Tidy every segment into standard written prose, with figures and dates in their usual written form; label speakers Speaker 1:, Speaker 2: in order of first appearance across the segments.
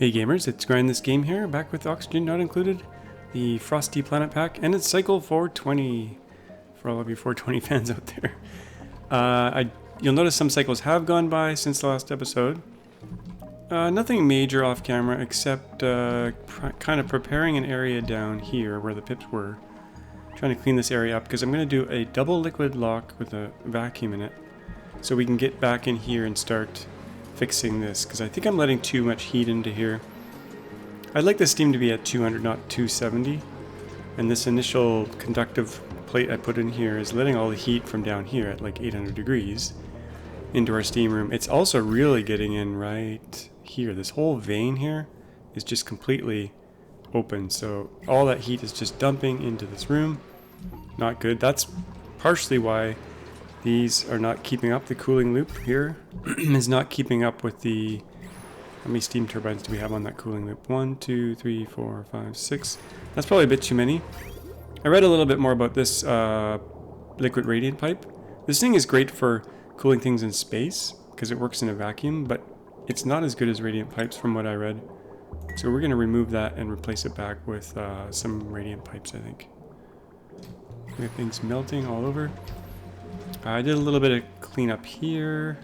Speaker 1: Hey gamers, it's grindthisgame here, back with Oxygen Not Included, the Frosty Planet Pack, and it's cycle 420 for all of you 420 fans out there. You'll notice some cycles have gone by since the last episode. Nothing major off camera except kind of preparing an area down here where the pips were. Trying to clean this area up because I'm going to do a double liquid lock with a vacuum in it so we can get back in here and start fixing this, because I think I'm letting too much heat into here. I'd like the steam to be at 200, not 270, and this initial conductive plate I put in here is letting all the heat from down here at like 800 degrees into our steam room. It's also really getting in right here. This whole vein here is just completely open, so all that heat is just dumping into this room. Not good. That's partially why these are not keeping up. The cooling loop here is not keeping up with the... How many steam turbines do we have on that cooling loop? 1, 2, 3, 4, 5, 6. That's probably a bit too many. I read a little bit more about this liquid radiant pipe. This thing is great for cooling things in space because it works in a vacuum, but it's not as good as radiant pipes from what I read. So we're going to remove that and replace it back with some radiant pipes, I think. We have things melting all over. I did a little bit of cleanup here.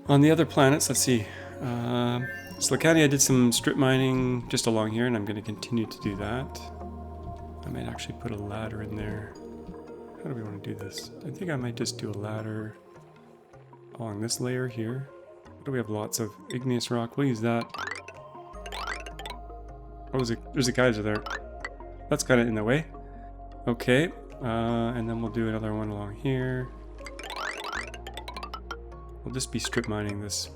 Speaker 1: On the other planets, let's see. Slacani, I did some strip mining just along here, and I'm going to continue to do that. I might actually put a ladder in there. How do we want to do this? I think I might just do a ladder along this layer here. We have lots of igneous rock. We'll use that. Oh, there's a geyser there. That's kind of in the way. Okay. And then we'll do another one along here. We'll just be strip mining this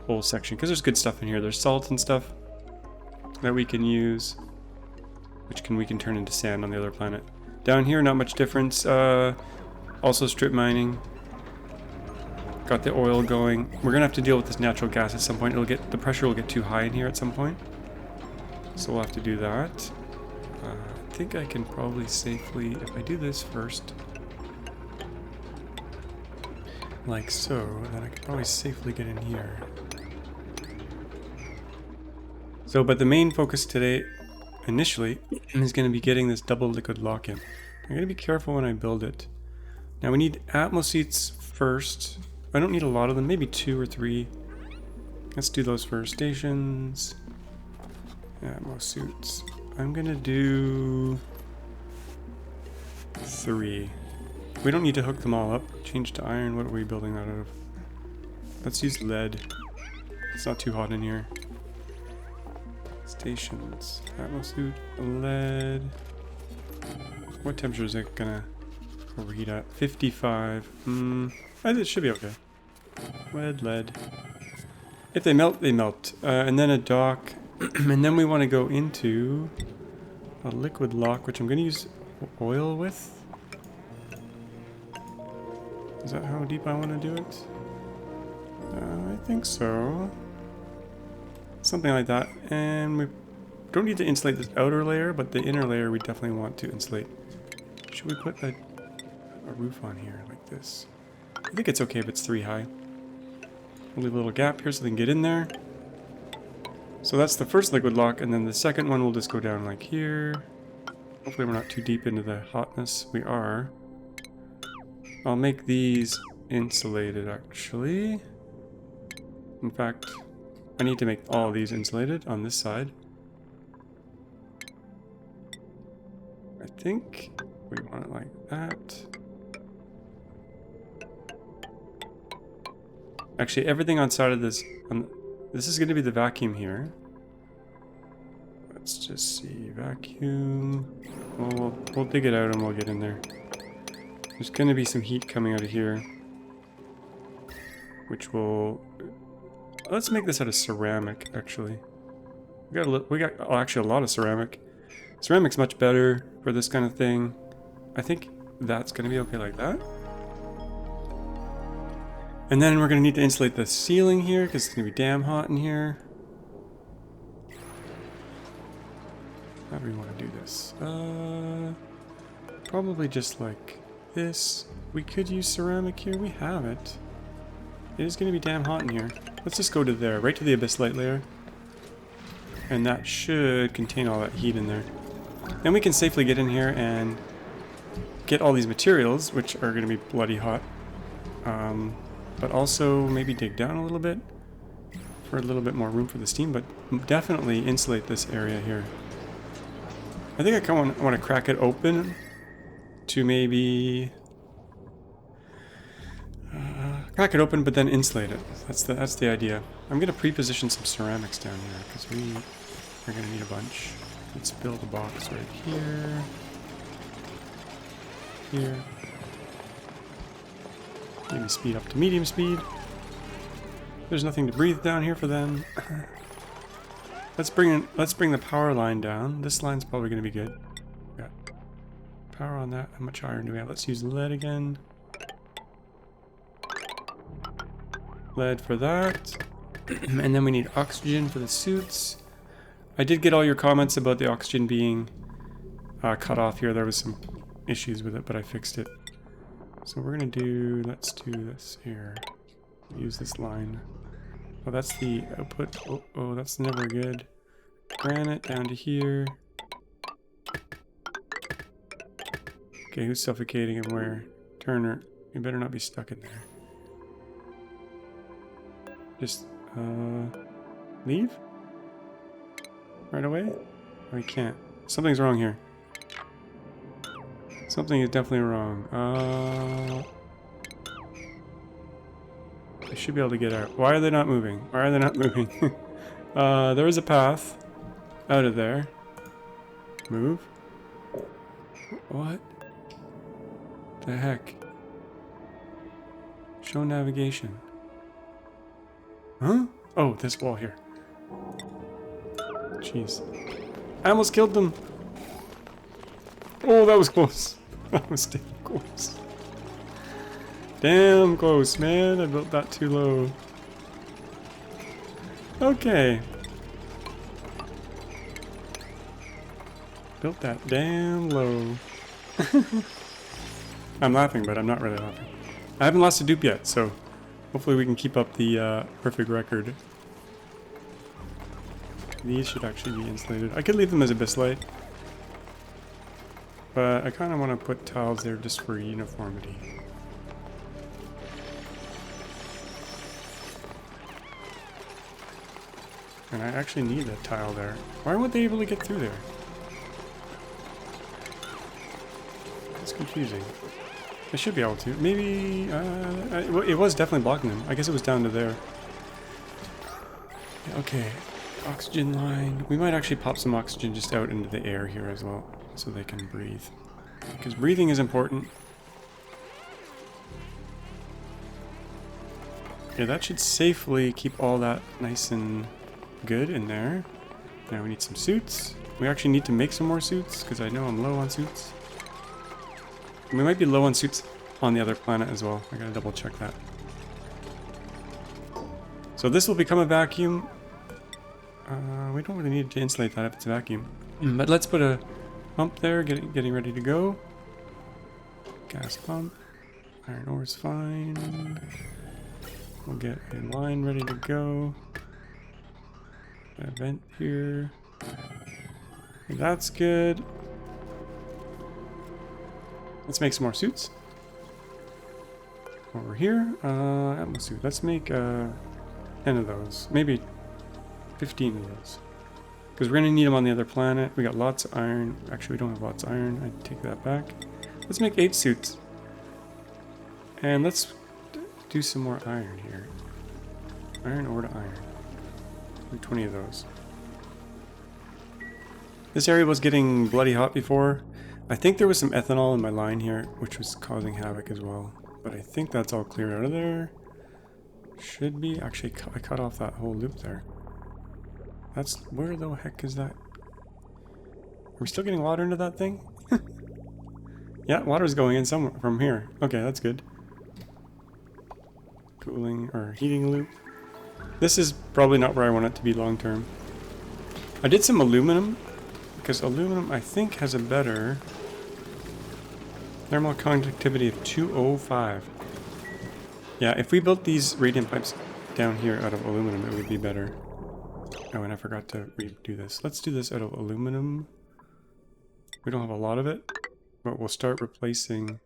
Speaker 1: whole section because there's good stuff in here. There's salt and stuff that we can use, which we can turn into sand on the other planet. Down here, not much difference. Also strip mining. Got the oil going. We're gonna have to deal with this natural gas at some point. The pressure will get too high in here at some point, so we'll have to do that. I think I can probably safely, if I do this first, like so, then I can probably safely get in here. So, but the main focus today, initially, is going to be getting this double liquid lock in. I'm going to be careful when I build it. Now we need Atmo seats first. I don't need a lot of them, maybe 2 or 3. Let's do those first. Stations. Atmo suits. I'm gonna do 3. We don't need to hook them all up. Change to iron. What are we building that out of? Let's use lead. It's not too hot in here. Stations. Atmo suit. Lead. What temperature is it gonna overheat at? 55. It should be okay. Lead. If they melt, they melt. And then a dock. And then we want to go into a liquid lock, which I'm going to use oil with. Is that how deep I want to do it? I think so. Something like that. And we don't need to insulate this outer layer, but the inner layer we definitely want to insulate. Should we put a roof on here like this? I think it's okay if it's 3 high. We'll leave a little gap here so they can get in there. So that's the first liquid lock, and then the second one will just go down like here. Hopefully we're not too deep into the hotness. We are. I'll make these insulated, actually. In fact, I need to make all these insulated on this side. I think we want it like that. Actually, everything on side of this... This is going to be the vacuum here. Let's just see. Vacuum. We'll dig it out and we'll get in there. There's going to be some heat coming out of here, which will... Let's make this out of ceramic, actually. We got actually a lot of ceramic. Ceramic's much better for this kind of thing. I think that's going to be okay like that. And then we're going to need to insulate the ceiling here because it's going to be damn hot in here. How do we want to do this? Probably just like this. We could use ceramic here. We have it. It is going to be damn hot in here. Let's just go to there, right to the abyss light layer. And that should contain all that heat in there. Then we can safely get in here and get all these materials, which are going to be bloody hot. But also maybe dig down a little bit for a little bit more room for the steam, but definitely insulate this area here. I think I kind of want to crack it open to maybe crack it open, but then insulate it. That's the idea. I'm going to pre-position some ceramics down here because we are going to need a bunch. Let's build a box right here. Here. Maybe speed up to medium speed. There's nothing to breathe down here for them. Let's bring the power line down. This line's probably going to be good. Got power on that. How much iron do we have? Let's use lead again. Lead for that. And then we need oxygen for the suits. I did get all your comments about the oxygen being cut off here. There was some issues with it, but I fixed it. So we're going to do, let's do this here. Use this line. Oh, that's the output. Oh, that's never good. Granite down to here. Okay, who's suffocating and where? Turner, you better not be stuck in there. Just, leave? Right away? Oh, you can't. Something's wrong here. Something is definitely wrong. I should be able to get out. Why are they not moving? Why are they not moving? There is a path out of there. Move. What? The heck? Show navigation. Huh? Oh, this wall here. Jeez. I almost killed them. Oh, that was close. That was damn close. Damn close, man. I built that too low. Okay. Built that damn low. I'm laughing, but I'm not really laughing. I haven't lost a dupe yet, so hopefully we can keep up the perfect record. These should actually be insulated. I could leave them as abyss light, but I kind of want to put tiles there just for uniformity. And I actually need that tile there. Why weren't they able to get through there? It's confusing. I should be able to. Maybe, it was definitely blocking them. I guess it was down to there. Okay, oxygen line. We might actually pop some oxygen just out into the air here as well, so they can breathe. Because breathing is important. Yeah, that should safely keep all that nice and good in there. Now we need some suits. We actually need to make some more suits, because I know I'm low on suits. We might be low on suits on the other planet as well. I gotta double check that. So this will become a vacuum. We don't really need to insulate that if it's a vacuum. But let's put a pump there, getting ready to go. Gas pump. Iron ore is fine. We'll get a line ready to go. A vent here. That's good. Let's make some more suits. Over here, ammo suit. Let's make 10 of those. Maybe 15 of those. Because we're going to need them on the other planet. We got lots of iron. Actually, we don't have lots of iron. I take that back. Let's make 8 suits. And let's do some more iron here. Iron ore to iron. Do 20 of those. This area was getting bloody hot before. I think there was some ethanol in my line here, which was causing havoc as well. But I think that's all cleared out of there. Should be. Actually, I cut off that whole loop there. That's... Where the heck is that? Are we still getting water into that thing? Yeah, water's going in somewhere from here. Okay, that's good. Cooling or heating loop. This is probably not where I want it to be long term. I did some aluminum, because aluminum I think has a better thermal conductivity of 205. Yeah, if we built these radiant pipes down here out of aluminum, it would be better. Oh, and I forgot to redo this. Let's do this out of aluminum. We don't have a lot of it, but we'll start replacing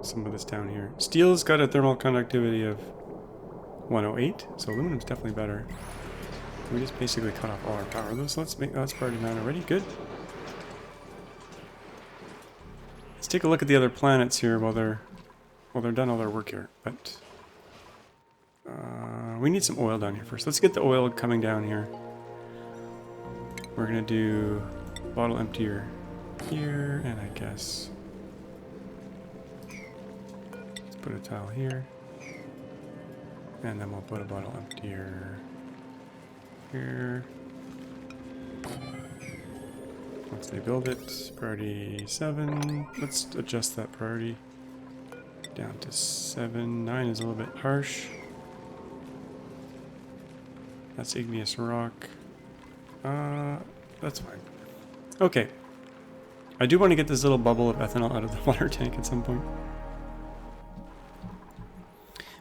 Speaker 1: some of this down here. Steel's got a thermal conductivity of 108, so aluminum's definitely better. We just basically cut off all our power though, so let's make that's priority 9 already. Good. Let's take a look at the other planets here while they're done all their work here. But we need some oil down here first. Let's get the oil coming down here. We're gonna do bottle emptier here, and I guess let's put a tile here, and then we'll put a bottle emptier here. Once they build it, priority 7. Let's adjust that priority down to 7. 9 is a little bit harsh. That's igneous rock. That's fine. Okay. I do want to get this little bubble of ethanol out of the water tank at some point.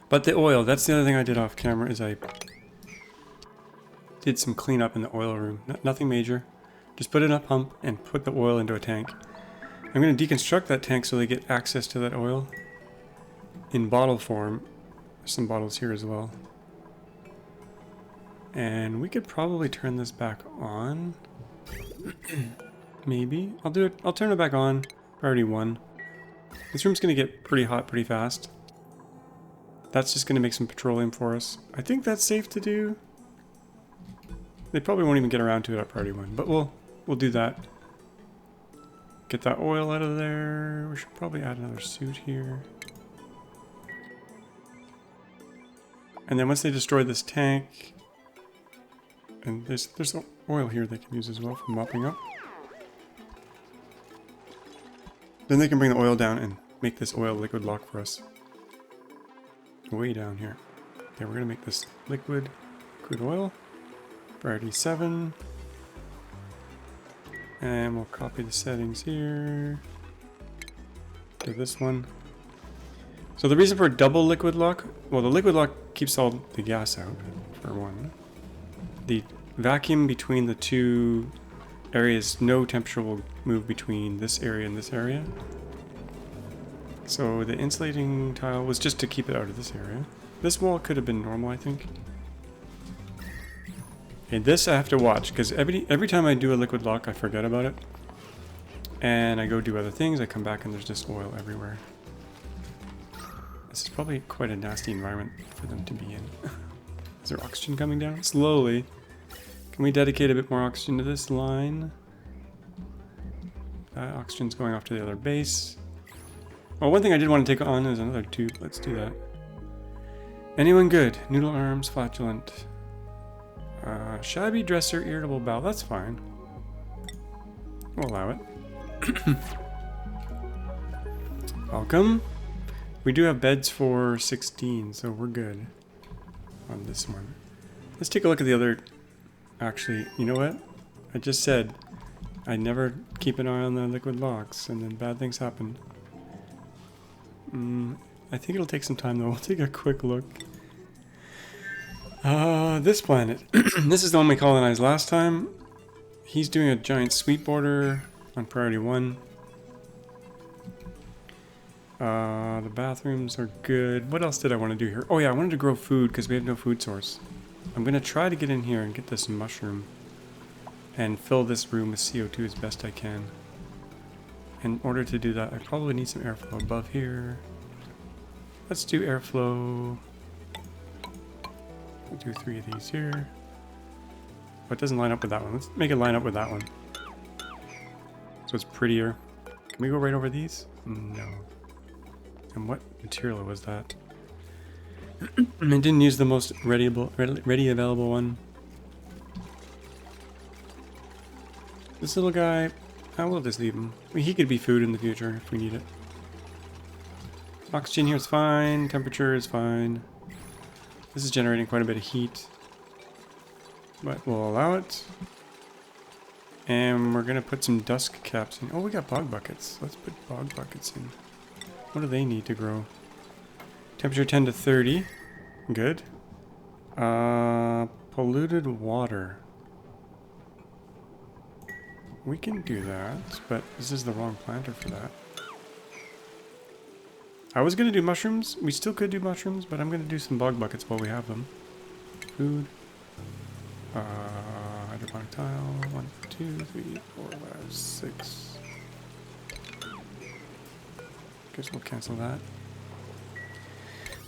Speaker 1: But the oil, that's the other thing I did off camera, is I did some cleanup in the oil room. Nothing major. Just put in a pump and put the oil into a tank. I'm going to deconstruct that tank so they get access to that oil in bottle form. There's some bottles here as well. And we could probably turn this back on. Maybe. I'll do it. I'll turn it back on. Priority 1. This room's going to get pretty hot pretty fast. That's just going to make some petroleum for us. I think that's safe to do. They probably won't even get around to it at priority 1, but we'll do that. Get that oil out of there. We should probably add another suit here. And then once they destroy this tank, and there's oil here they can use as well for mopping up. Then they can bring the oil down and make this oil liquid lock for us. Way down here. Okay, we're gonna make this liquid crude oil. Priority 7. And we'll copy the settings here to this one. So the reason for a double liquid lock, well, the liquid lock keeps all the gas out, for one. The vacuum between the two areas, no temperature will move between this area and this area. So the insulating tile was just to keep it out of this area. This wall could have been normal, I think. Okay, this I have to watch, because every time I do a liquid lock, I forget about it. And I go do other things, I come back and there's just oil everywhere. This is probably quite a nasty environment for them to be in. Is there oxygen coming down? Slowly. Can we dedicate a bit more oxygen to this line? Oxygen's going off to the other base. Well, one thing I did want to take on is another tube. Let's do that. Anyone good? Noodle arms, flatulent. Shabby dresser, irritable bowel. That's fine. We'll allow it. Welcome. We do have beds for 16, so we're good on this one. Let's take a look at the other. Actually, you know what? I just said I never keep an eye on the liquid locks, and then bad things happen. I think it'll take some time though. We'll take a quick look. This planet. This is the one we colonized last time. He's doing a giant sweet border on priority 1. The bathrooms are good. What else did I want to do here? Oh yeah, I wanted to grow food because we have no food source. I'm going to try to get in here and get this mushroom and fill this room with CO2 as best I can. In order to do that, I probably need some airflow above here. Let's do airflow. We'll do 3 of these here. Oh, it doesn't line up with that one. Let's make it line up with that one. So it's prettier. Can we go right over these? No. And what material was that? I didn't use the most ready available one. This little guy, I will just leave him. I mean, he could be food in the future if we need it. Oxygen here is fine. Temperature is fine. This is generating quite a bit of heat, but we'll allow it. And we're gonna put some dusk caps in. Oh, we got bog buckets. Let's put bog buckets in. What do they need to grow? Temperature 10 to 30. Good. Polluted water. We can do that, but this is the wrong planter for that. I was going to do mushrooms. We still could do mushrooms, but I'm going to do some bog buckets while we have them. Food. Hydroponic tile. 1, 2, 3, 4, 5, 6. Guess we'll cancel that.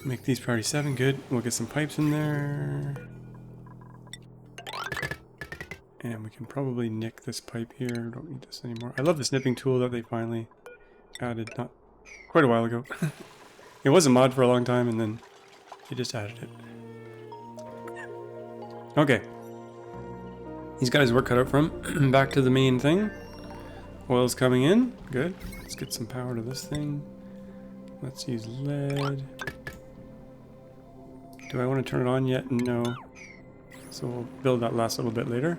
Speaker 1: Make these priority 7. Good. We'll get some pipes in there. And we can probably nick this pipe here. Don't need this anymore. I love the snipping tool that they finally added not quite a while ago. It was a mod for a long time and then they just added it. Okay. He's got his work cut out from. Back to the main thing. Oil's coming in. Good. Let's get some power to this thing. Let's use lead. Do I want to turn it on yet? No. So we'll build that last little bit later.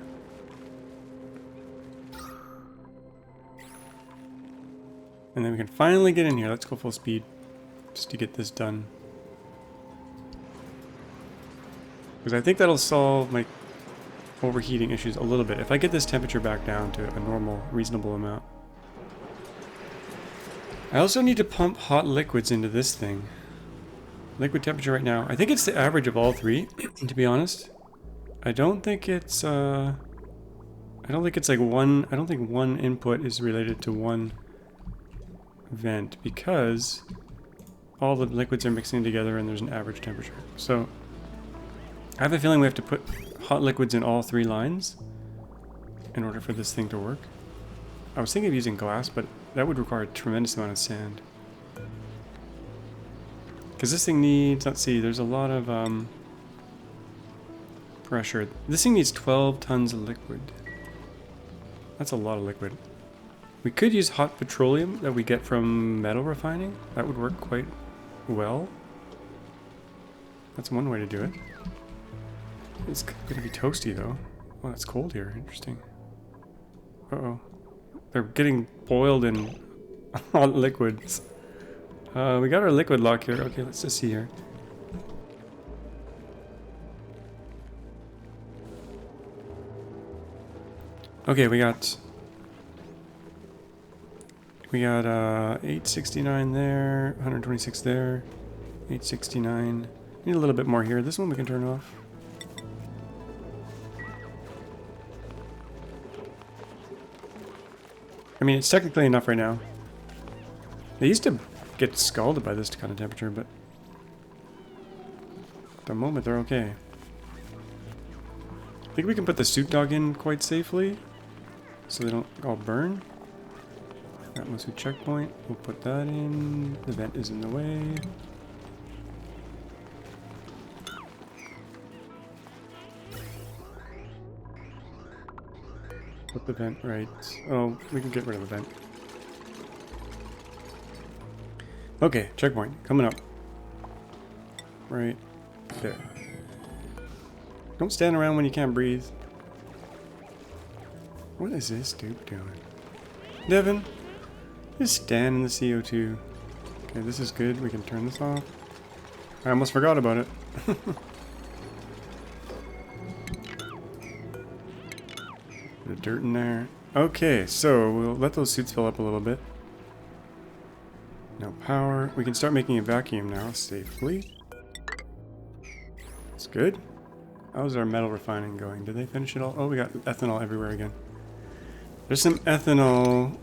Speaker 1: And then we can finally get in here. Let's go full speed just to get this done. Because I think that'll solve my overheating issues a little bit. If I get this temperature back down to a normal, reasonable amount. I also need to pump hot liquids into this thing. Liquid temperature right now. I think it's the average of all three, to be honest. I don't think it's like one, I don't think one input is related to one vent because all the liquids are mixing together and there's an average temperature. So I have a feeling we have to put hot liquids in all 3 lines in order for this thing to work. I was thinking of using glass, but that would require a tremendous amount of sand. Because this thing needs, let's see, there's a lot of pressure. This thing needs 12 tons of liquid. That's a lot of liquid. We could use hot petroleum that we get from metal refining. That would work quite well. That's one way to do it. It's going to be toasty though. Well, it's cold here. Interesting. Uh-oh. They're getting boiled in hot liquids. We got our liquid lock here. Okay, let's just see here. Okay, we got 869 there, 126 there, 869. Need a little bit more here. This one we can turn off. I mean, it's technically enough right now. They used to get scalded by this kind of temperature, but at the moment they're okay. I think we can put the suit dog in quite safely, so they don't all burn. Atmosphere checkpoint, we'll put that in. The vent is in the way. Put the vent right. Oh, we can get rid of the vent. Okay, checkpoint coming up. Right there. Don't stand around when you can't breathe. What is this dude doing? Devin, just stand in the CO2. Okay, this is good. We can turn this off. I almost forgot about it. Bit of dirt in there. Okay, so we'll let those suits fill up a little bit. No power. We can start making a vacuum now safely. That's good. How's our metal refining going? Did they finish it all? Oh, we got ethanol everywhere again. There's some ethanol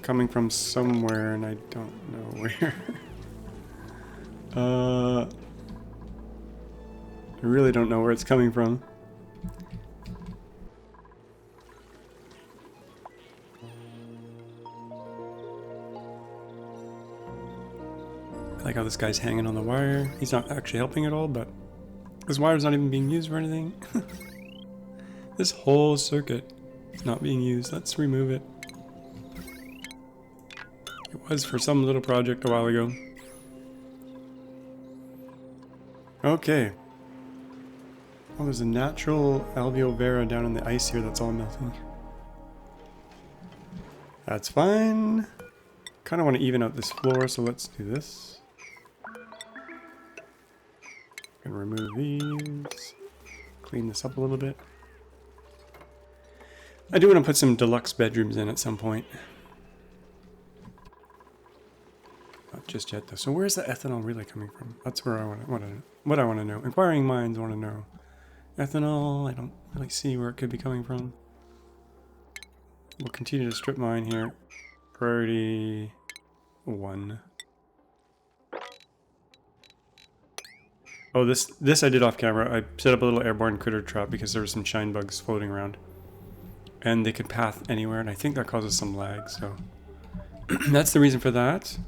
Speaker 1: coming from somewhere, and I don't know where. I really don't know where it's coming from. I like how this guy's hanging on the wire. He's not actually helping at all, but this wire's not even being used for anything. This whole circuit is not being used. Let's remove it. It was for some little project a while ago. Okay. Oh, there's a natural alveo vera down in the ice here that's all melting. That's fine. Kind of want to even out this floor, so let's do this. Gonna remove these. Clean this up a little bit. I do want to put some deluxe bedrooms in at some point. Not just yet though. So where's the ethanol really coming from? That's where I want to know. Inquiring minds want to know. Ethanol, I don't really see where it could be coming from. We'll continue to strip mine here. Priority 1. Oh, this I did off camera. I set up a little airborne critter trap because there were some shine bugs floating around. And they could path anywhere, and I think that causes some lag, so... That's the reason for that.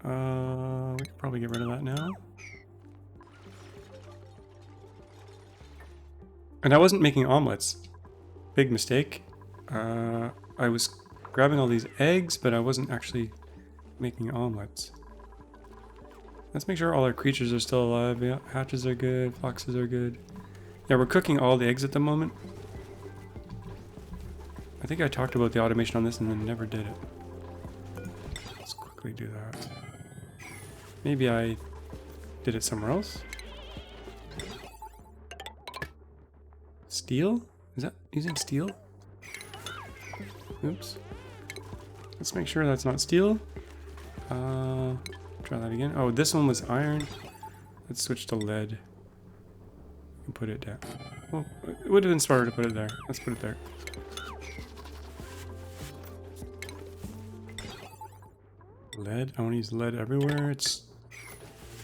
Speaker 1: We could probably get rid of that now. And I wasn't making omelets. Big mistake. I was grabbing all these eggs, but I wasn't actually making omelets. Let's make sure all our creatures are still alive. Yeah, hatches are good, foxes are good. Yeah, we're cooking all the eggs at the moment. I think I talked about the automation on this and then never did it. Let's quickly do that. Maybe I did it somewhere else. Steel? Is that using steel? Oops. Let's make sure that's not steel. Try that again. Oh, this one was iron. Let's switch to lead. And put it down. Well, it would have been smarter to put it there. Let's put it there. Lead. I want to use lead everywhere. It's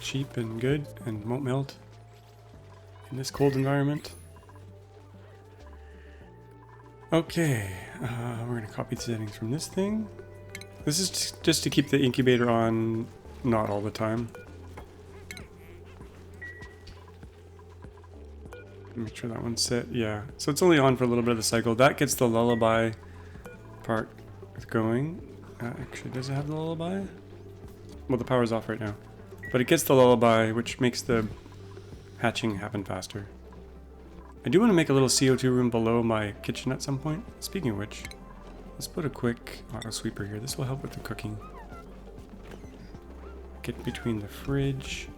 Speaker 1: cheap and good and won't melt in this cold environment. Okay, we're going to copy the settings from this thing. This is just to keep the incubator on, not all the time. Make sure that one's set. Yeah, so it's only on for a little bit of the cycle. That gets the lullaby part going. Actually, does it have the lullaby? Well, the power's off right now. But it gets the lullaby, which makes the hatching happen faster. I do want to make a little CO2 room below my kitchen at some point. Speaking of which, let's put a quick auto sweeper here. This will help with the cooking. Get between the fridge,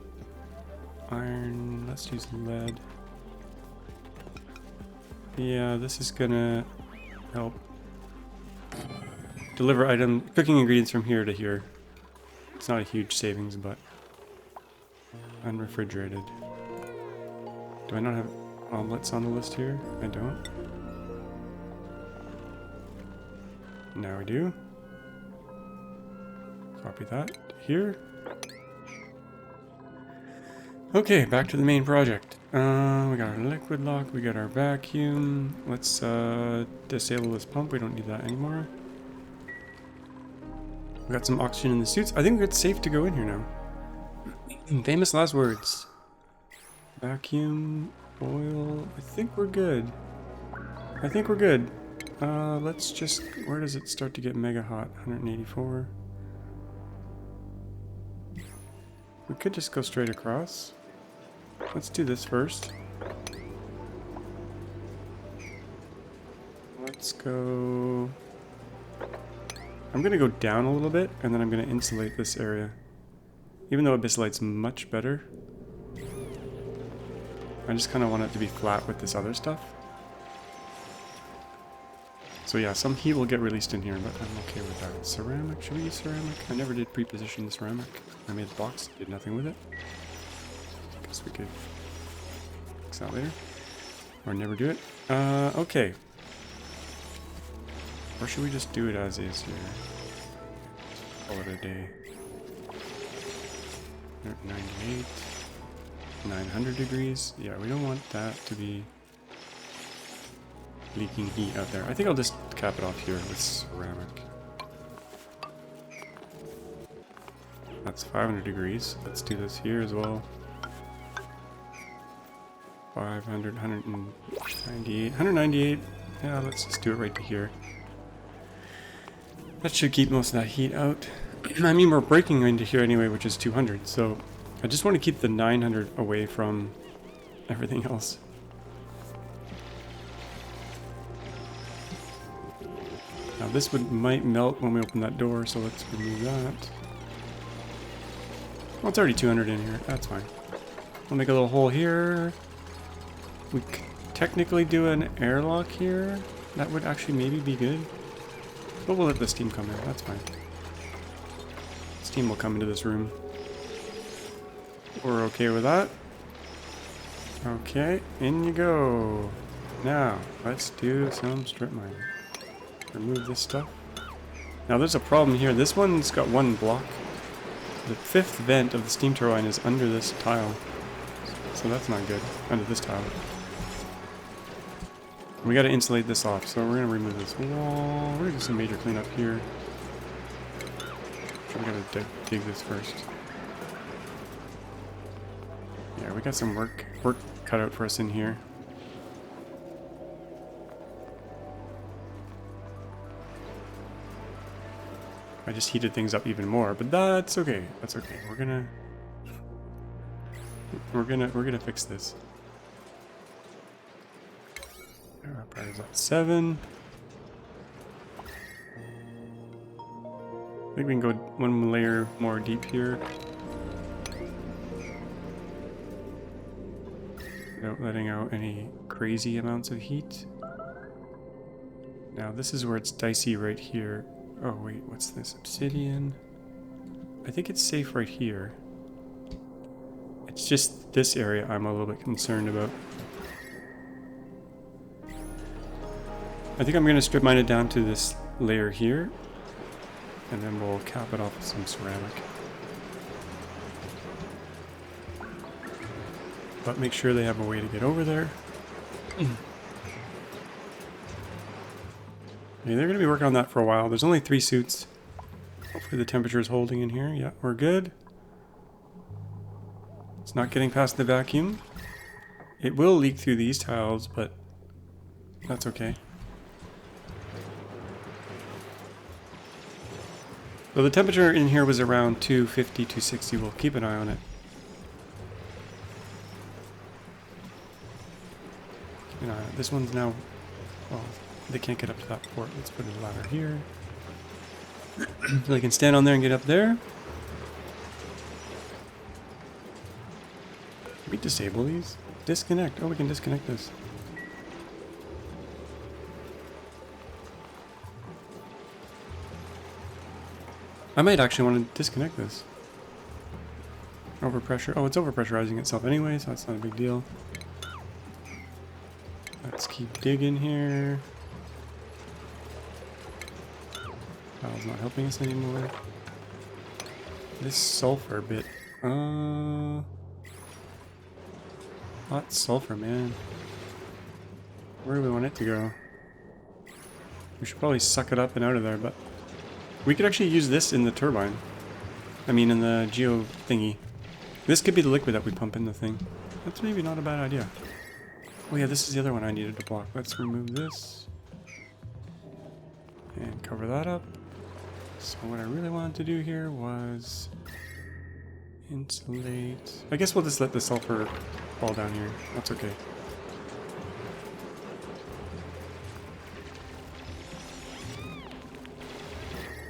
Speaker 1: iron, let's use lead. Yeah, this is gonna help deliver cooking ingredients from here to here. It's not a huge savings, but unrefrigerated. Do I not have omelets on the list here? I don't. Now we do. Copy that here. Okay, back to the main project. We got our liquid lock, we got our vacuum. Let's disable this pump, we don't need that anymore. We got some oxygen in the suits. I think it's safe to go in here now. Famous last words. Vacuum, oil, I think we're good. I think we're good. Let's just, where does it start to get mega hot? 184. We could just go straight across. Let's do this first. Let's go... I'm gonna go down a little bit, and then I'm gonna insulate this area. Even though Abyss Light's much better. I just kind of want it to be flat with this other stuff. So yeah, some heat will get released in here, but I'm okay with that. Ceramic, should we use ceramic? I never did pre-position the ceramic. I made the box, did nothing with it. Guess we could fix that later. Or never do it. Okay. Or should we just do it as is here? Call it a day. 98. 900 degrees. Yeah, we don't want that to be leaking heat out there. I think I'll just cap it off here with ceramic. That's 500 degrees. Let's do this here as well. 500, 198, 198. Yeah, let's just do it right to here. That should keep most of that heat out. I mean, we're breaking into here anyway, which is 200, so I just want to keep the 900 away from everything else. Now this might melt when we open that door, so let's remove that. Well, it's already 200 in here. That's fine. We'll make a little hole here. We could technically do an airlock here. That would actually maybe be good. But we'll let the steam come in. That's fine. Steam will come into this room. We're okay with that. Okay, in you go. Now, let's do some strip mining. Remove this stuff. Now there's a problem here. This one's got one block. The 5th vent of the steam turbine is under this tile. So that's not good. Under this tile. We gotta insulate this off, so we're gonna remove this wall. We're gonna do some major cleanup here. We gotta dig this first. Yeah, we got some work cut out for us in here. I just heated things up even more, but that's okay. That's okay. We're gonna fix this. Our prior's at 7. I think we can go one layer more deep here. Without letting out any crazy amounts of heat. Now this is where it's dicey right here. Oh wait, what's this? Obsidian? I think it's safe right here. It's just this area I'm a little bit concerned about. I think I'm going to strip mine it down to this layer here. And then we'll cap it off with some ceramic. But make sure they have a way to get over there. Yeah, they're going to be working on that for a while. There's only 3 suits. Hopefully the temperature is holding in here. Yeah, we're good. It's not getting past the vacuum. It will leak through these tiles, but that's okay. So the temperature in here was around 250, 260. We'll keep an eye on it. Keep an eye on it. This one's now... Well, they can't get up to that port. Let's put a ladder here. So they can stand on there and get up there. Can we disable these? Disconnect. Oh, we can disconnect this. I might actually want to disconnect this. Overpressure. Oh, it's overpressurizing itself anyway, so that's not a big deal. Let's keep digging here. Tile's not helping us anymore. This sulfur bit. Hot sulfur, man. Where do we want it to go? We should probably suck it up and out of there, but we could actually use this in the turbine. I mean, in the geo thingy. This could be the liquid that we pump in the thing. That's maybe not a bad idea. Oh yeah, this is the other one I needed to block. Let's remove this. And cover that up. So what I really wanted to do here was insulate. I guess we'll just let the sulfur fall down here. That's okay.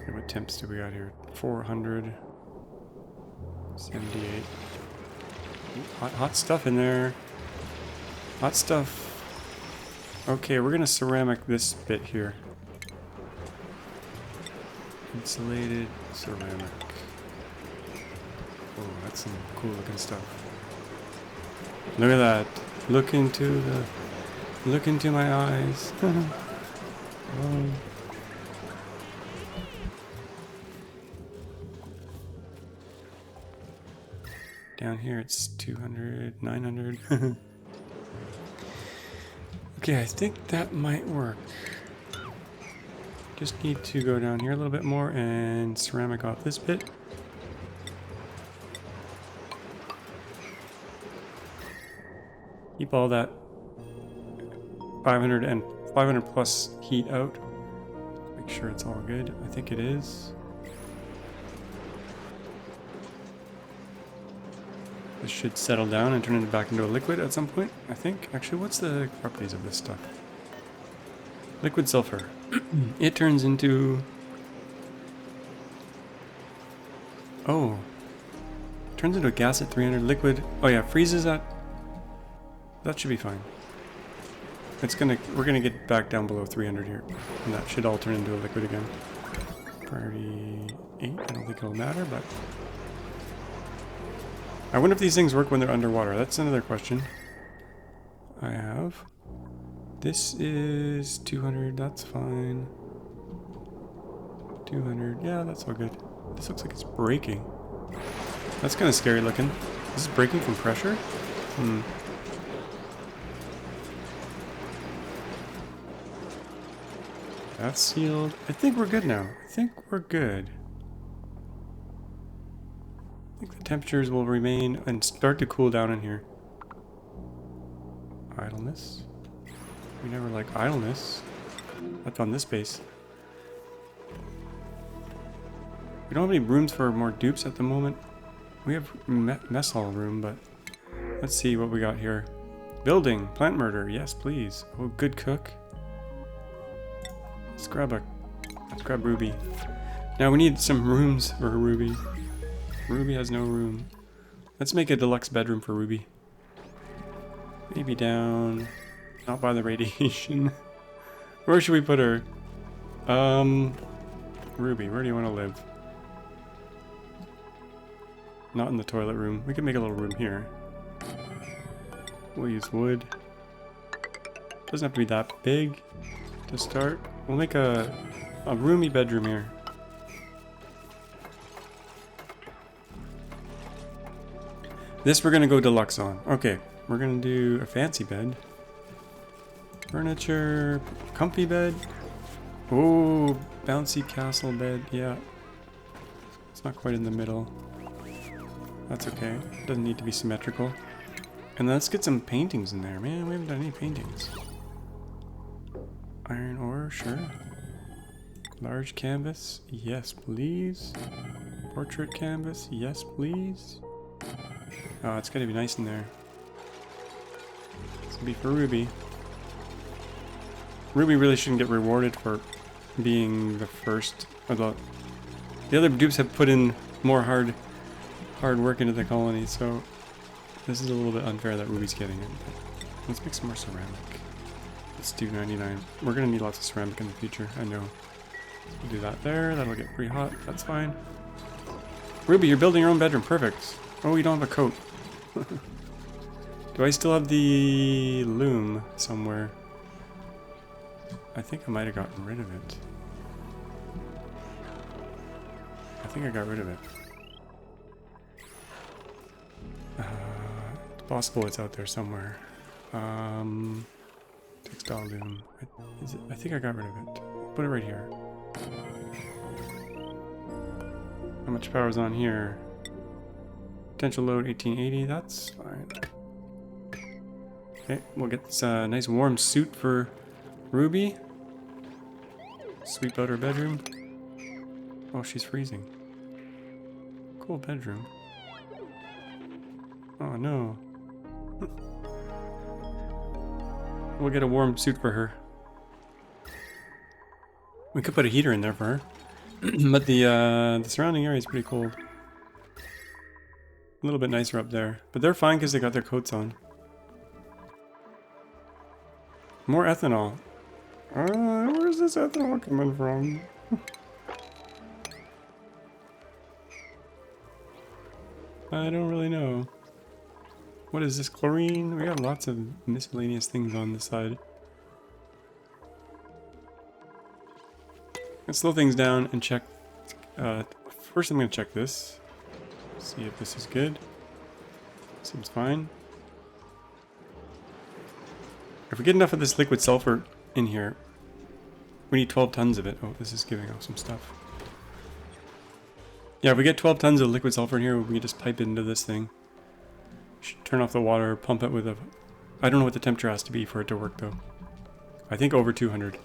Speaker 1: Okay, what temps do we got here? 400. 78. Hot stuff in there. Hot stuff. Okay, we're gonna ceramic this bit here. Insulated ceramic. Oh, that's some cool looking stuff. Look at that. Look into my eyes. Oh. Down here it's 200, 900. Okay, I think that might work. Just need to go down here a little bit more and ceramic off this bit. Keep all that 500 plus heat out. Make sure it's all good. I think it is. This should settle down and turn it back into a liquid at some point, I think. Actually, what's the properties of this stuff? Liquid sulfur. It turns into... Oh. Turns into a gas at 300. Liquid. Oh yeah, freezes at... That should be fine. We're gonna get back down below 300 here. And that should all turn into a liquid again. Priority 8. I don't think it'll matter, but... I wonder if these things work when they're underwater. That's another question. I have... This is 200. That's fine. 200. Yeah, that's all good. This looks like it's breaking. That's kind of scary looking. This is breaking from pressure? Hmm. That's sealed. I think we're good now. I think we're good. I think the temperatures will remain and start to cool down in here. Idleness. We never like idleness. That's on this base. We don't have any rooms for more dupes at the moment. We have mess hall room, but let's see what we got here. Building, plant murder, yes please. Oh, good cook. Let's grab Ruby. Now we need some rooms for Ruby. Ruby has no room. Let's make a deluxe bedroom for Ruby. Maybe down, not by the radiation. Where should we put her? Ruby, where do you want to live? Not in the toilet room. We can make a little room here. We'll use wood. Doesn't have to be that big to start. We'll make a roomy bedroom here. This we're gonna go deluxe on. Okay, we're gonna do a fancy bed. Furniture, comfy bed. Oh, bouncy castle bed, yeah. It's not quite in the middle. That's okay. It doesn't need to be symmetrical. And let's get some paintings in there. Man, we haven't done any paintings. Iron ore, sure. Large canvas, yes please. Portrait canvas, yes please. Oh, it's gotta be nice in there. It's gonna be for Ruby. Ruby really shouldn't get rewarded for being the first. Although the other dupes have put in more hard work into the colony, so this is a little bit unfair that Ruby's getting it. But let's make some more ceramic. Let's do 99. We're gonna need lots of ceramic in the future, I know. We'll do that there, that'll get pretty hot, that's fine. Ruby, you're building your own bedroom, perfect. Oh, you don't have a coat. Do I still have the loom somewhere? I think I might have gotten rid of it. I think I got rid of it. It's possible it's out there somewhere. Textile loom. I think I got rid of it. Put it right here. How much power is on here? Potential load 1880. That's fine. Okay, we'll get this nice warm suit for Ruby. Sweep out her bedroom. Oh, she's freezing. Cool bedroom. Oh no. We'll get a warm suit for her. We could put a heater in there for her. But the surrounding area is pretty cold. A little bit nicer up there. But they're fine because they got their coats on. More ethanol. Where's this ethanol coming from? I don't really know. What is this, chlorine? We got lots of miscellaneous things on this side. Let's slow things down and check. First I'm going to check this. See if this is good. Seems fine. If we get enough of this liquid sulfur in here, we need 12 tons of it. Oh, this is giving off some stuff. Yeah, if we get 12 tons of liquid sulfur in here, we can just pipe it into this thing. Should turn off the water, pump it with a... I don't know what the temperature has to be for it to work though. I think over 200.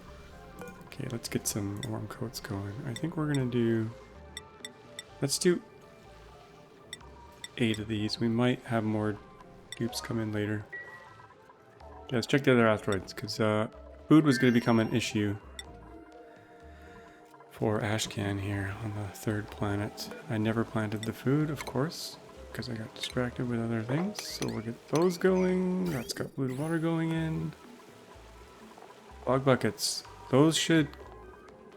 Speaker 1: Okay, let's get some warm coats going. I think we're gonna do... Let's do 8 of these. We might have more dupes come in later. Yeah, let's check the other asteroids, because food was going to become an issue for Ashcan here on the 3rd planet. I never planted the food, of course. because I got distracted with other things. So we'll get those going. That's got blue water going in. Bog buckets. Those should...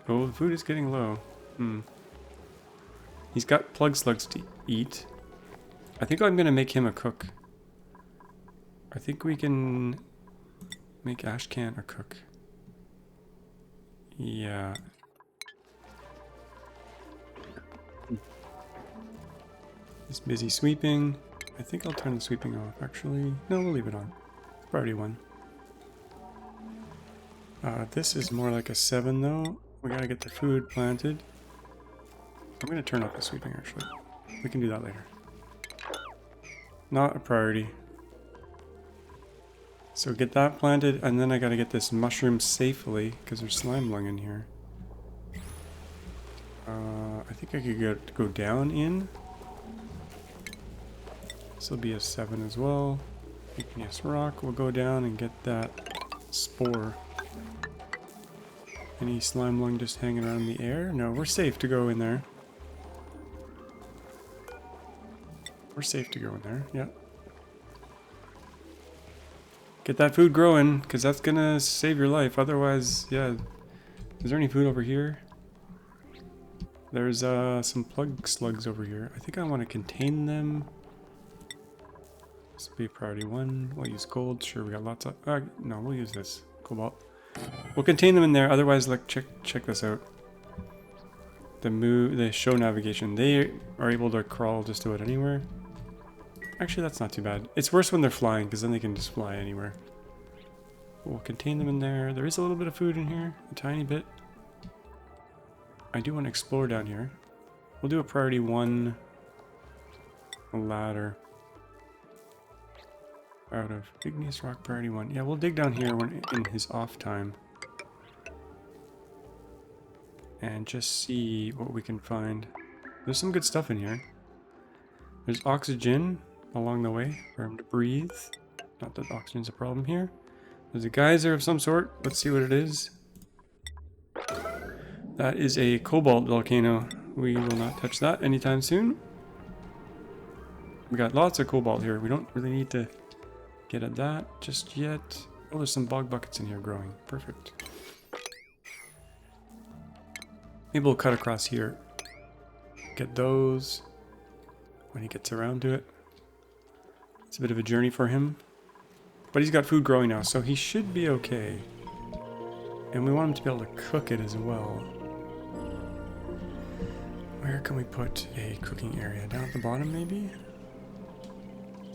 Speaker 1: Oh, the food is getting low. He's got plug slugs to eat. I think I'm going to make him a cook. I think we can make Ashcan a cook. Yeah. He's busy sweeping. I think I'll turn the sweeping off, actually. No, we'll leave it on. Priority 1. This is more like a 7, though. We gotta get the food planted. I'm gonna turn off the sweeping, actually. We can do that later. Not a priority. So get that planted, and then I gotta get this mushroom safely, because there's slime lung in here. I think I could go down in. This will be a 7 as well. Igneous rock. We'll go down and get that spore. Any slime lung just hanging around in the air? No, we're safe to go in there. We're safe to go in there, yeah. Get that food growing, because that's gonna save your life. Otherwise, yeah. Is there any food over here? There's some plug slugs over here. I think I want to contain them. This will be priority 1. We'll use gold. Sure, we got lots of... no, we'll use this. Cobalt. We'll contain them in there. Otherwise, like, check this out. The show navigation. They are able to crawl just about anywhere. Actually, that's not too bad. It's worse when they're flying, because then they can just fly anywhere. We'll contain them in there. There is a little bit of food in here. A tiny bit. I do want to explore down here. We'll do a priority 1 ladder. Out of igneous rock, priority 1. Yeah, we'll dig down here when in his off time. And just see what we can find. There's some good stuff in here. There's oxygen along the way for him to breathe. Not that oxygen's a problem here. There's a geyser of some sort. Let's see what it is. That is a cobalt volcano. We will not touch that anytime soon. We got lots of cobalt here. We don't really need to get at that just yet. Oh, there's some bog buckets in here growing. Perfect. Maybe we'll cut across here. Get those when he gets around to it. It's a bit of a journey for him. But he's got food growing now, so he should be okay. And we want him to be able to cook it as well. Where can we put a cooking area? Down at the bottom, maybe?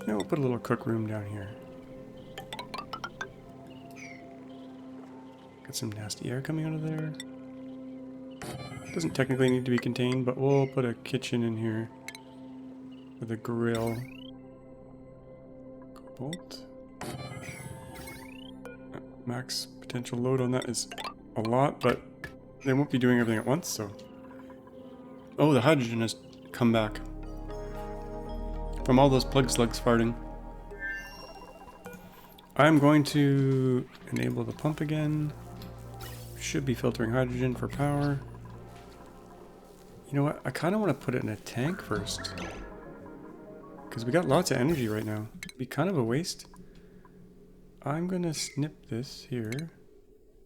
Speaker 1: Yeah, we'll put a little cook room down here. Got some nasty air coming out of there. Doesn't technically need to be contained, but we'll put a kitchen in here with a grill. Cobalt. Max potential load on that is a lot, but they won't be doing everything at once, so... Oh, the hydrogen has come back. From all those plug slugs farting. I'm going to enable the pump again. Should be filtering hydrogen for power. You know what? I kind of want to put it in a tank first. Because we got lots of energy right now. It'd be kind of a waste. I'm going to snip this here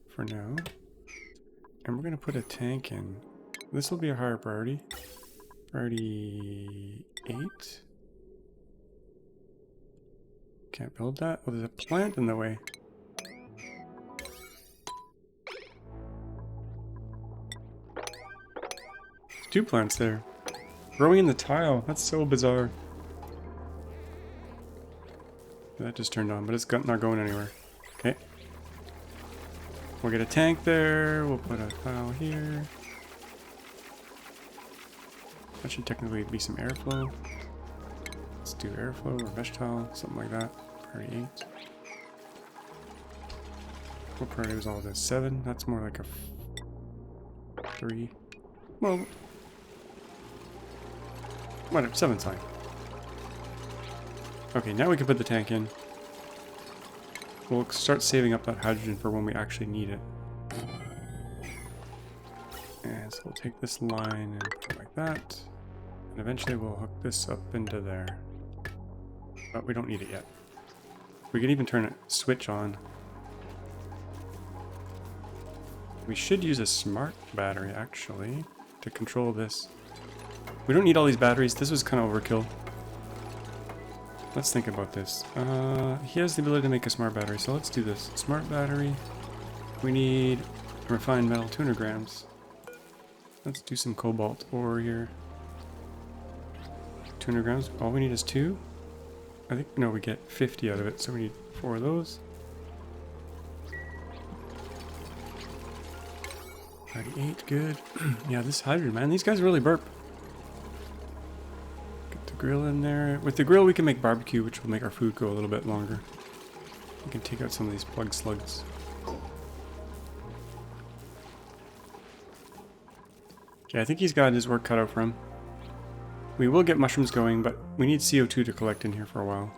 Speaker 1: for now. And we're going to put a tank in. This will be a higher priority. Priority 8. Can't build that. Oh, there's a plant in the way. There's 2 plants there. Growing in the tile. That's so bizarre. That just turned on, but it's not going anywhere. Okay. We'll get a tank there. We'll put a tile here. That should technically be some airflow. Let's do airflow or mesh tile, something like that. Priority 8. What priority was all this? 7? That's more like a 3. Well, whatever, 7's fine. Okay, now we can put the tank in. We'll start saving up that hydrogen for when we actually need it. And so we'll take this line and put it like that. And eventually we'll hook this up into there. But we don't need it yet. We can even turn a switch on. We should use a smart battery, actually, to control this. We don't need all these batteries. This was kind of overkill. Let's think about this. He has the ability to make a smart battery, so let's do this. Smart battery. We need refined metal 200 grams. Let's do some cobalt ore here. 200 grams. All we need is 2. I think, no, we get 50 out of it, so we need 4 of those. 38, good. Yeah, this hydrogen, man, these guys really burp. Get the grill in there. With the grill, we can make barbecue, which will make our food go a little bit longer. We can take out some of these plug slugs. Okay, I think he's got his work cut out for him. We will get mushrooms going, but we need CO2 to collect in here for a while.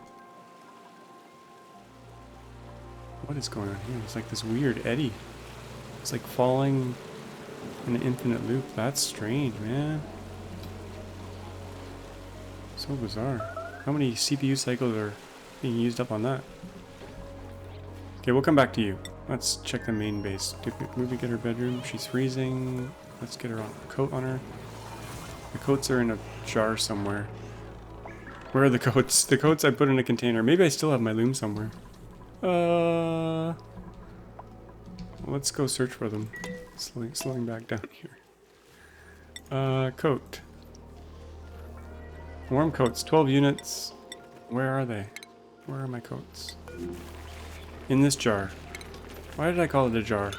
Speaker 1: What is going on here? It's like this weird eddy. It's like falling in an infinite loop. That's strange, man. So bizarre. How many CPU cycles are being used up on that? Okay, we'll come back to you. Let's check the main base. Did we get her bedroom? She's freezing. Let's get her on a coat on her. The coats are in a jar somewhere. Where are the coats? The coats I put in a container. Maybe I still have my loom somewhere. Let's go search for them. Slowing back down here. Coat. Warm coats, 12 units. Where are they? Where are my coats? In this jar. Why did I call it a jar?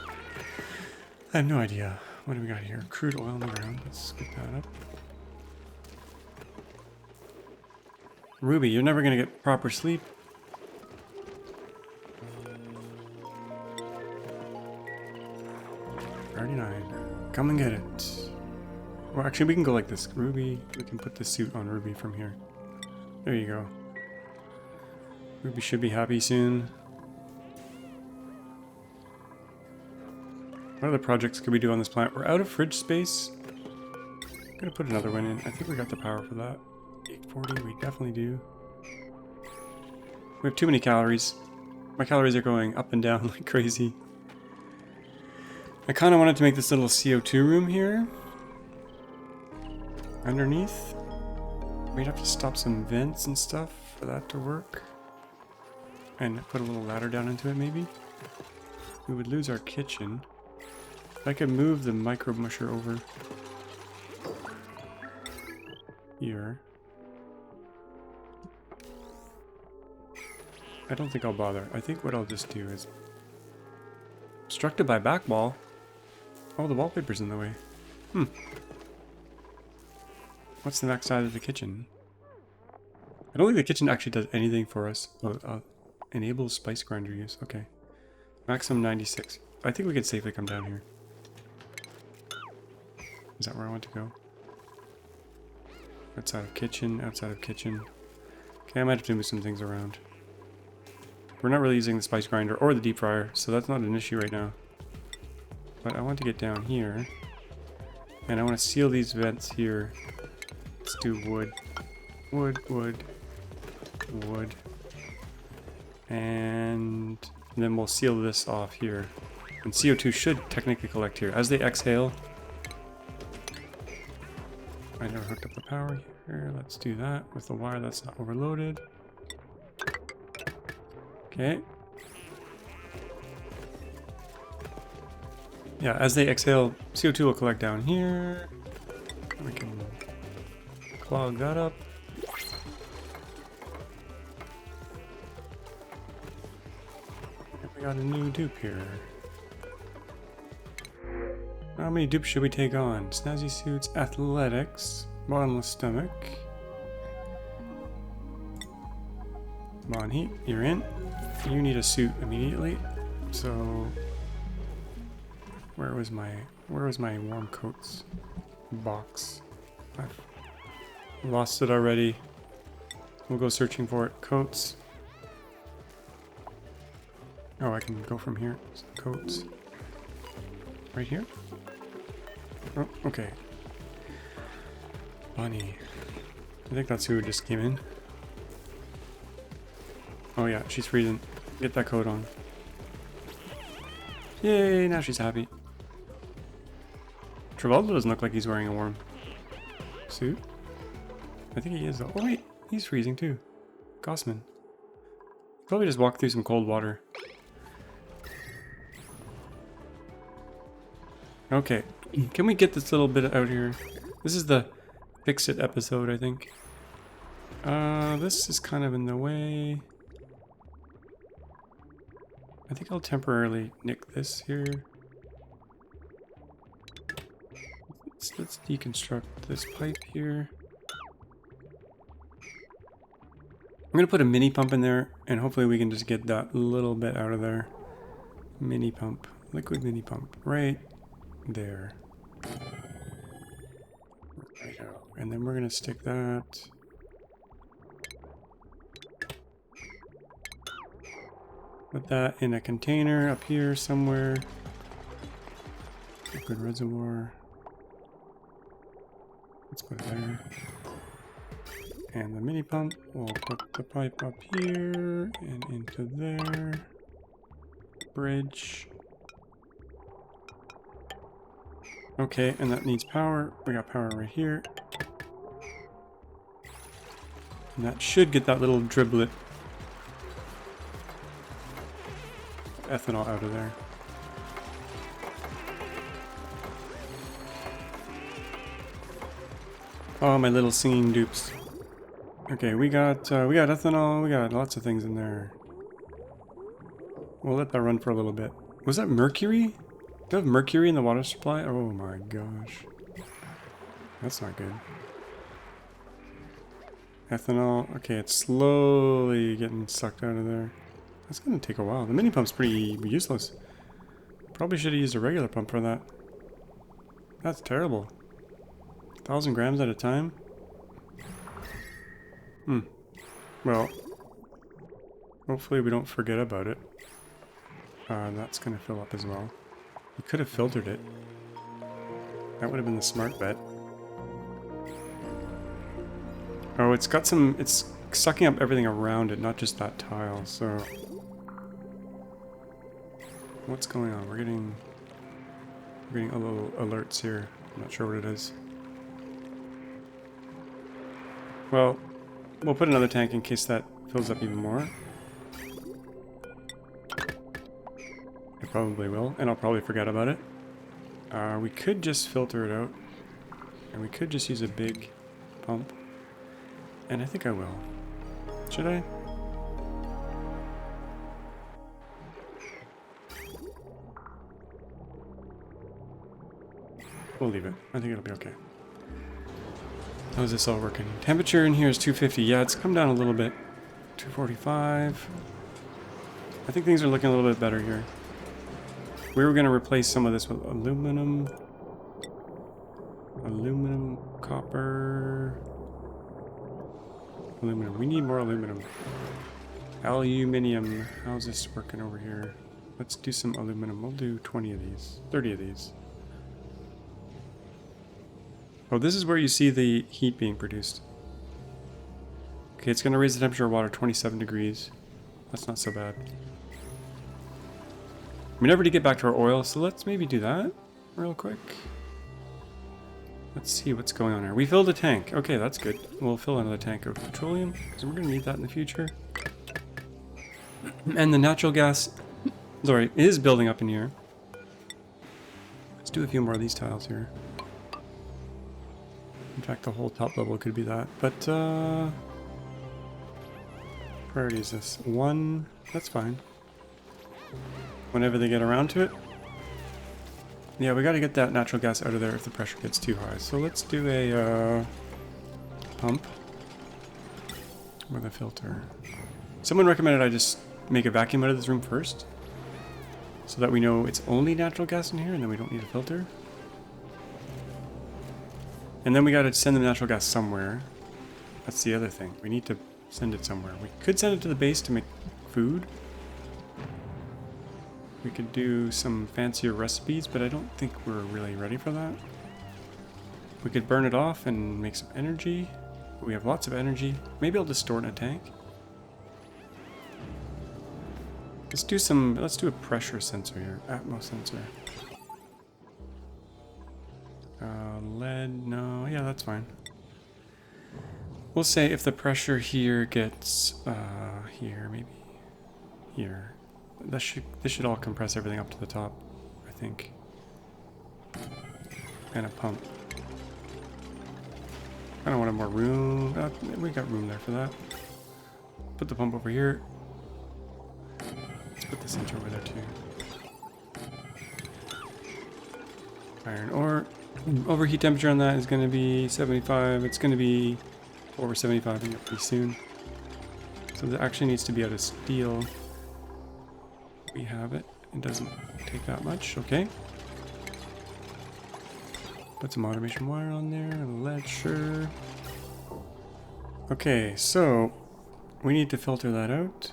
Speaker 1: I have no idea. What do we got here? Crude oil on the ground. Let's scoop that up. Ruby, you're never gonna get proper sleep. Come and get it. Well, actually, we can go like this. Ruby, we can put the suit on Ruby from here. There you go. Ruby should be happy soon. What other projects could we do on this planet? We're out of fridge space. I'm gonna put another one in. I think we got the power for that. 840, we definitely do. We have too many calories. My calories are going up and down like crazy. I kind of wanted to make this little CO2 room here. Underneath. We'd have to stop some vents and stuff for that to work. And put a little ladder down into it, maybe. We would lose our kitchen. I could move the micro musher over here. I don't think I'll bother. I think what I'll just do is obstructed by back wall. Oh, the wallpaper's in the way. What's the max size of the kitchen? I don't think the kitchen actually does anything for us. Oh, enable spice grinder use. Okay. Maximum 96. I think we can safely come down here. Is that where I want to go? Outside of kitchen, outside of kitchen. Okay, I might have to move some things around. We're not really using the spice grinder or the deep fryer, so that's not an issue right now. But I want to get down here. And I want to seal these vents here. Let's do wood. Wood, wood, wood. And then we'll seal this off here. And CO2 should technically collect here. As they exhale... I never hooked up the power here. Let's do that with the wire that's not overloaded. Okay. Yeah, as they exhale, CO2 will collect down here. We can clog that up. And we got a new dupe here. How many dupes should we take on? Snazzy suits, athletics, bottomless stomach. Come on, Heat, you're in. You need a suit immediately. So where was my warm coats box? I've lost it already. We'll go searching for it. Coats. Oh, I can go from here. Coats. Right here? Oh, okay. Bunny. I think that's who just came in. Oh yeah, she's freezing. Get that coat on. Yay, now she's happy. Travolta doesn't look like he's wearing a warm suit. I think he is though. Oh wait, he's freezing too. Gossman. Probably just walk through some cold water. Okay, can we get this little bit out here? This is the fix it episode, I think. This is kind of in the way. I think I'll temporarily nick this here. Let's deconstruct this pipe here. I'm gonna put a mini pump in there, and hopefully we can just get that little bit out of there. Mini pump, liquid mini pump, right there. Righto. And then we're gonna stick that. Put that in a container up here somewhere. Liquid reservoir. Let's put it there. And the mini pump, we'll put the pipe up here and into there. Bridge. Okay, and that needs power. We got power right here. And that should get that little driblet ethanol out of there. Oh, my little singing dupes. Okay, we got ethanol, we got lots of things in there. We'll let that run for a little bit. Was that mercury? Do I have mercury in the water supply? Oh my gosh. That's not good. Ethanol. Okay, it's slowly getting sucked out of there. That's gonna take a while. The mini pump's pretty useless. Probably should have used a regular pump for that. That's terrible. 1,000 grams at a time? Well, hopefully we don't forget about it. That's gonna fill up as well. We could have filtered it. That would have been the smart bet. Oh, it's got some... It's sucking up everything around it, not just that tile, so... What's going on? We're getting a little alerts here. I'm not sure what it is. Well, we'll put another tank in case that fills up even more. It probably will, and I'll probably forget about it. We could just filter it out, and we could just use a big pump. And I think I will. Should I? We'll leave it. I think it'll be okay. How's this all working? Temperature in here is 250. Yeah, it's come down a little bit. 245. I think things are looking a little bit better here. We were going to replace some of this with aluminum. Aluminum, copper. Aluminum. We need more aluminum. Aluminium. How's this working over here? Let's do some aluminum. We'll do 20 of these. 30 of these. Oh, this is where you see the heat being produced. Okay, it's going to raise the temperature of water 27 degrees. That's not so bad. We never did get back to our oil, so let's maybe do that real quick. Let's see what's going on here. We filled a tank. Okay, that's good. We'll fill another tank of petroleum, because we're going to need that in the future. And the natural gas, sorry, is building up in here. Let's do a few more of these tiles here. In fact, the whole top level could be that. But, priority is this. 1, that's fine. Whenever they get around to it. Yeah, we gotta get that natural gas out of there if the pressure gets too high. So let's do a, pump. With a filter. Someone recommended I just make a vacuum out of this room first. So that we know it's only natural gas in here and then we don't need a filter. And then we gotta send the natural gas somewhere. That's the other thing. We need to send it somewhere. We could send it to the base to make food. We could do some fancier recipes, but I don't think we're really ready for that. We could burn it off and make some energy. We have lots of energy. Maybe I'll just store it in a tank. Let's do a pressure sensor here. Atmos sensor. Lead, no, yeah, that's fine. We'll say if the pressure here gets, here, maybe here. This should all compress everything up to the top, I think. And a pump. I don't want more room. We got room there for that. Put the pump over here. Let's put the sensor over there too. Iron ore. Overheat temperature on that is going to be 75. It's going to be over 75 pretty soon. So that actually needs to be out of steel. We have it. It doesn't take that much. Okay. Put some automation wire on there. Lead, sure. Okay, so we need to filter that out.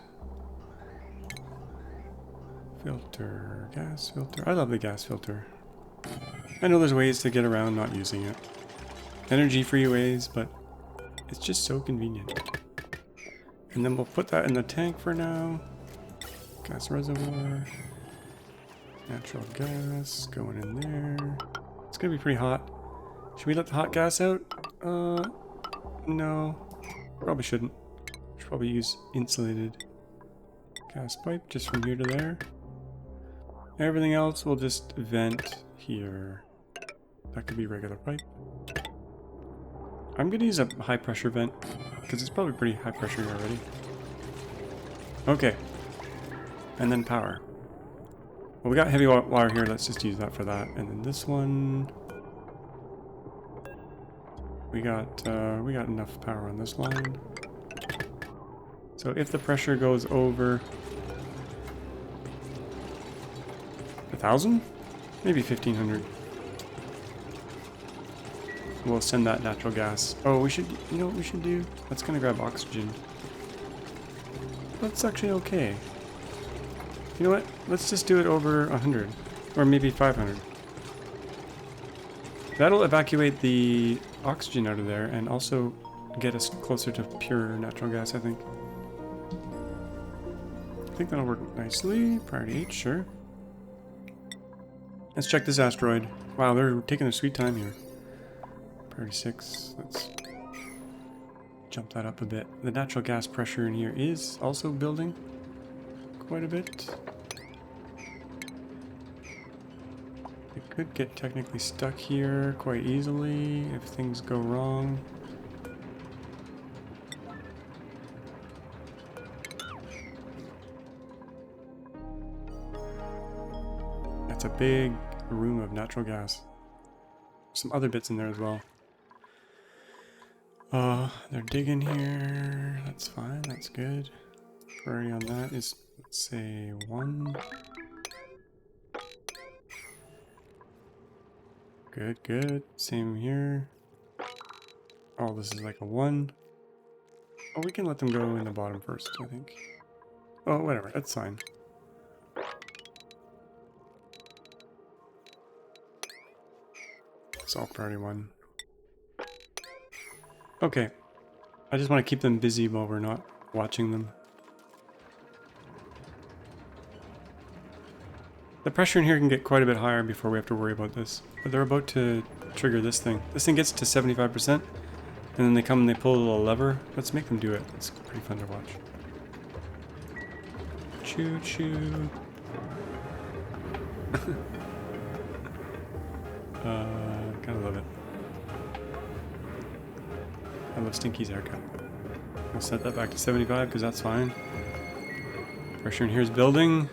Speaker 1: Filter, gas filter. I love the gas filter. I know there's ways to get around not using it. Energy-free ways, but it's just so convenient. And then we'll put that in the tank for now. Gas reservoir. Natural gas going in there. It's gonna be pretty hot. Should we let the hot gas out? No. Probably shouldn't. Should probably use insulated gas pipe just from here to there. Everything else will just vent here. That could be regular pipe. I'm gonna use a high pressure vent because it's probably pretty high pressure here already. Okay. And then power. Well, we got heavy wire here. Let's just use that for that. And then this one, we got enough power on this line. So if the pressure goes over 1,000, maybe 1,500, we'll send that natural gas. Oh, we should. You know what we should do? That's gonna grab oxygen. That's actually okay. You know what? Let's just do it over 100. Or maybe 500. That'll evacuate the oxygen out of there and also get us closer to pure natural gas, I think. I think that'll work nicely. Priority 8, sure. Let's check this asteroid. Wow, they're taking their sweet time here. Priority 6. Let's jump that up a bit. The natural gas pressure in here is also building quite a bit. It could get technically stuck here quite easily if things go wrong. That's a big room of natural gas. Some other bits in there as well. They're digging here. That's fine, that's good. Priority on that is, let's say, 1. Good, good. Same here. Oh, this is like a 1. Oh, we can let them go in the bottom first, I think. Oh, whatever, that's fine. It's all priority 1. Okay. I just want to keep them busy while we're not watching them. The pressure in here can get quite a bit higher before we have to worry about this. But they're about to trigger this thing. This thing gets to 75%, and then they come and they pull a little lever. Let's make them do it. It's pretty fun to watch. Choo choo. Kind of love it. I love Stinky's haircut. I'll set that back to 75 because that's fine. Pressure in here is building.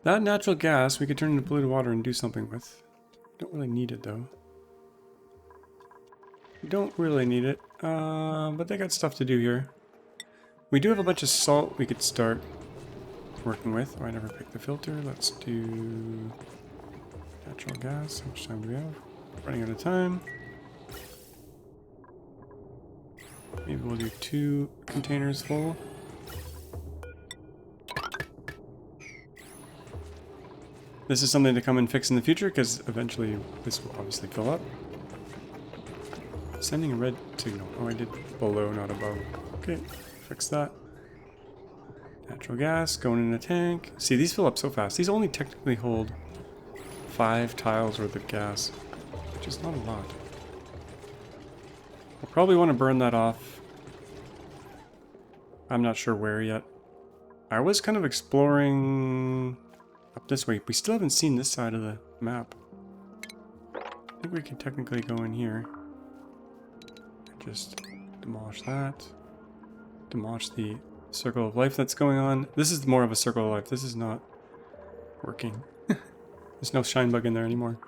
Speaker 1: That natural gas we could turn into polluted water and do something with. Don't really need it though. Don't really need it. But they got stuff to do here. We do have a bunch of salt we could start working with. Oh, I never picked the filter. Let's do natural gas. How much time do we have? Running out of time. Maybe we'll do 2 containers full. This is something to come and fix in the future, because eventually this will obviously fill up. Sending a red signal. Oh, I did below, not above. Okay, fix that. Natural gas going in a tank. See, these fill up so fast. These only technically hold 5 tiles worth of gas, which is not a lot. I'll probably want to burn that off. I'm not sure where yet. I was kind of exploring up this way. We still haven't seen this side of the map. I think we can technically go in here. Just demolish that. Demolish the circle of life that's going on. This is more of a circle of life. This is not working. There's no shine bug in there anymore.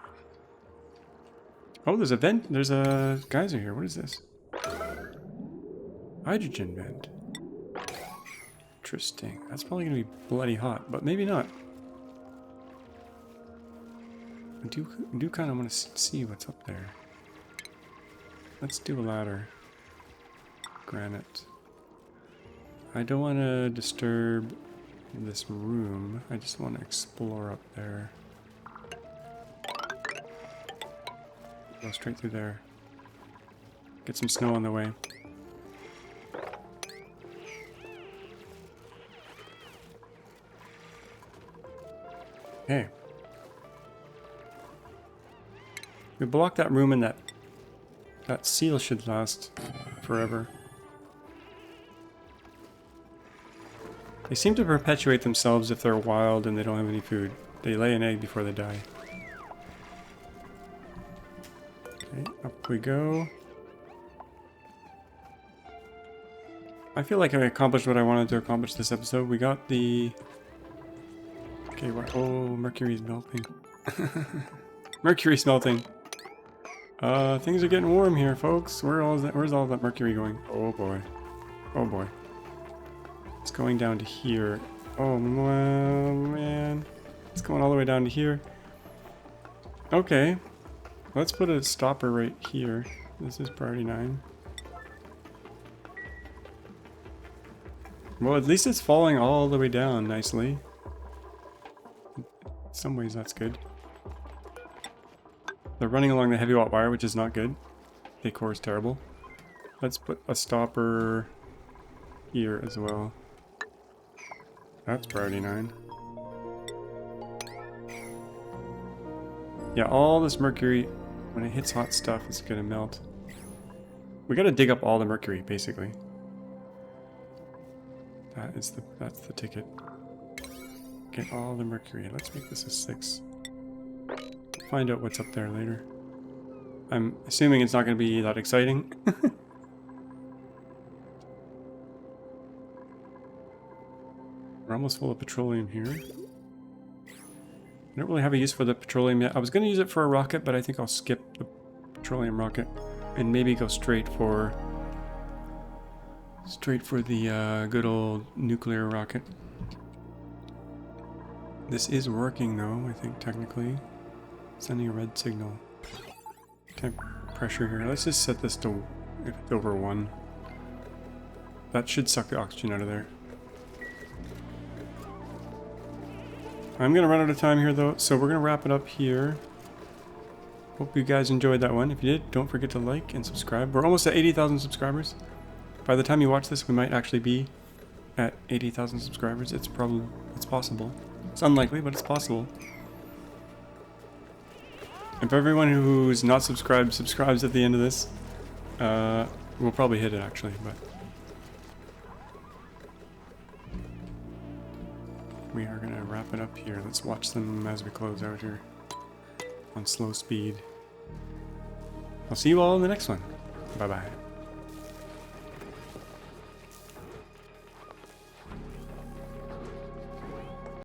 Speaker 1: Oh, there's a vent. There's a geyser here. What is this? Hydrogen vent. Interesting. That's probably going to be bloody hot, but maybe not. I do kind of want to see what's up there. Let's do a ladder. Granite. I don't want to disturb this room. I just want to explore up there. Go straight through there. Get some snow on the way. Okay. We block that room, and that seal should last forever. They seem to perpetuate themselves if they're wild and they don't have any food. They lay an egg before they die. Okay, up we go. I feel like I accomplished what I wanted to accomplish this episode. We got the... Okay, what? Oh, Mercury's melting. Mercury's melting. Things are getting warm here, folks. Where's all that mercury going? Oh boy. Oh boy. It's going down to here. Oh man. It's going all the way down to here. Okay. Let's put a stopper right here. This is priority 9. Well, at least it's falling all the way down nicely. In some ways that's good. They're running along the heavy watt wire, which is not good. Decor is terrible. Let's put a stopper here as well. That's priority 9. Yeah, all this mercury, when it hits hot stuff, it's gonna melt. We gotta dig up all the mercury, basically. That's the ticket. Get all the mercury. Let's make this a 6. Find out what's up there later. I'm assuming it's not going to be that exciting. We're almost full of petroleum here. I don't really have a use for the petroleum yet. I was going to use it for a rocket, but I think I'll skip the petroleum rocket and maybe go straight for the good old nuclear rocket. This is working though, I think technically. Sending a red signal. Temp pressure here. Let's just set this to if it's over 1. That should suck the oxygen out of there. I'm gonna run out of time here though, so we're gonna wrap it up here. Hope you guys enjoyed that one. If you did, don't forget to like and subscribe. We're almost at 80,000 subscribers. By the time you watch this, we might actually be at 80,000 subscribers. It's possible. It's unlikely, but it's possible. And for everyone who's not subscribed, subscribes at the end of this, we'll probably hit it actually, but we are gonna wrap it up here. Let's watch them as we close out here on slow speed. I'll see you all in the next one. Bye bye.